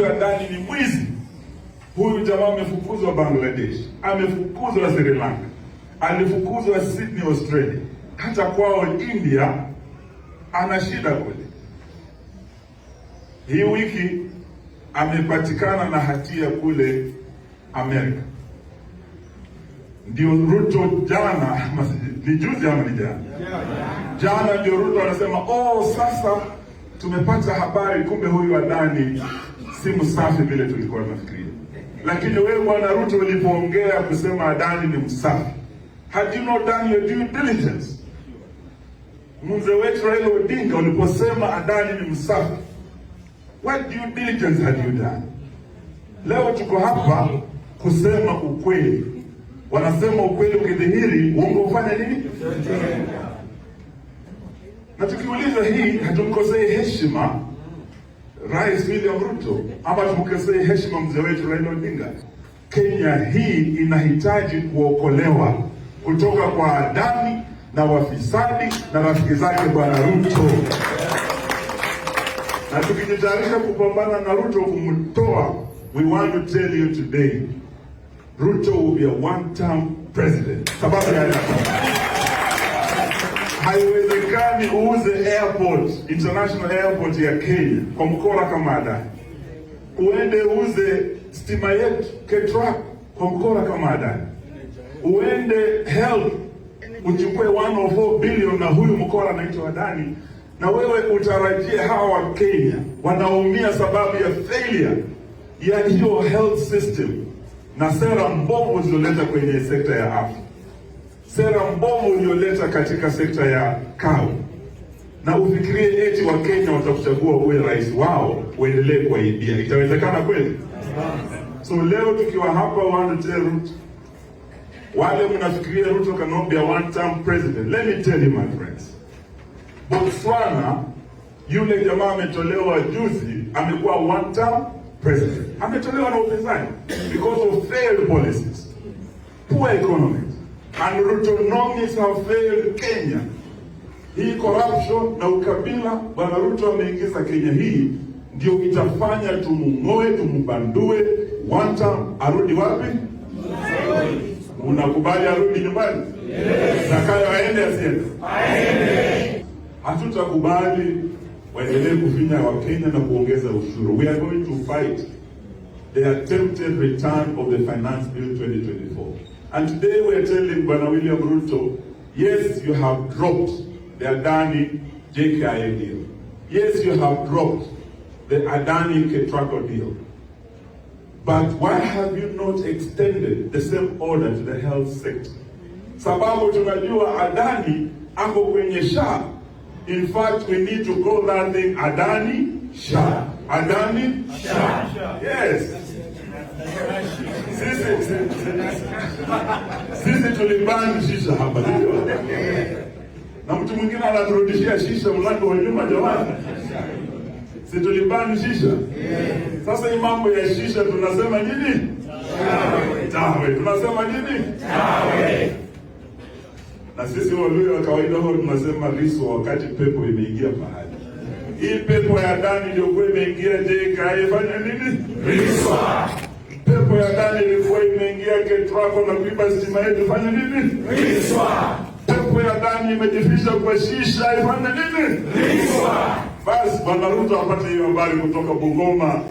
huyu Adani ni mwizi. Huyu jamaa amefukuzwa Bangladesh, amefukuzwa Sri Lanka, alifukuzwa Sydney, Australia, hata kwao India ana shida kule. Hii wiki amepatikana na hatia kule Amerika. Ndio Ruto jana, ni juzi ama ni jana? Jana ndio Ruto anasema, sasa tumepata habari, kumbe huyu Adani si msafi vile tulikuwa tunafikiria. Lakini wewe bwana Ruto ulipoongea kusema Adani ni msafi, had you not done your due diligence? Mzee wetu Raila Odinga uliposema Adani ni msafi, what due diligence had you done? Leo tuko hapa kusema ukweli. Wanasema ukweli ukidhihiri, uongo ufanye nini? Na tukiuliza hii, hatumkosei heshima Rais William Ruto, ama tumkosei heshima mzee wetu Raila Odinga. Kenya hii inahitaji kuokolewa kutoka kwa Adani na wafisadi na rafiki zake bwana Ruto. Na tukijitayarisha kupambana na Ruto kumtoa, we want to tell you today, Ruto will be a one-term president. Sababu ya haiwezekani uuze airport, international airport ya Kenya kwa mkora kama Adani. Uende uuze stima yetu KETRAC kwa mkora kama Adani. Uende health uchukue 104 billion na huyu mkora anaitwa Adani. Na wewe utarajie hawa Kenya wanaumia sababu ya failure ya hiyo health system na sera mbovu zilizoleta kwenye sekta ya afya, sera mbovu iliyoleta katika sekta ya kawi, na ufikirie eti wa Kenya watakuchagua uwe rais wao uendelee kuwaibia. Itawezekana kweli? So leo tukiwa hapa, want to tell Ruto, wale mnafikiria Ruto cannot be a one-term president, let me tell you my friends, Botswana, yule jamaa ametolewa juzi, amekuwa one-term president. Ametolewa na upinzani because of failed policies, poor economy, and Rutonomics have failed Kenya. Hii corruption na ukabila bwana Ruto ameingiza Kenya hii, ndio itafanya tumung'oe, tumbandue. One term, arudi wapi? Unakubali arudi nyumbani? Yes. Zakayo aende asiende? Aende. Hatutakubali waendelee kufinya wa Kenya na kuongeza ushuru. We are going to fight the attempted return of the Finance Bill 2024. And today we are telling Bwana William Ruto, yes, you have dropped the Adani JKIA deal. Yes, you have dropped the Adani KETRAC deal. But why have you not extended the same order to the health sector? Sababu tunajua Adani ako kwenye SHA. In fact, we need to call that thing Adani SHA. Adani SHA. Yes. Sisi tulibani shisha hapa. Na mtu mwingine anaturudishia shisha mlango wa nyuma jamani. Sisi tulibani shisha. Sasa hii mambo ya shisha tunasema nini? Tawe. Tunasema nini? Tawe. Na sisi Waluo wa kawaida huwa tunasema riswa wakati pepo imeingia pahali. Hii pepo ya Adani ndio kwa imeingia JKIA fanya nini? Riswa. Pepo ya Adani ilikuwa imeingia KETRAC na kuiba stima yetu fanya nini? Riswa. Pepo ya Adani imejifisha kwa shisha ifanya nini? Riswa. Basi Bwana Ruto apate hiyo habari kutoka Bungoma.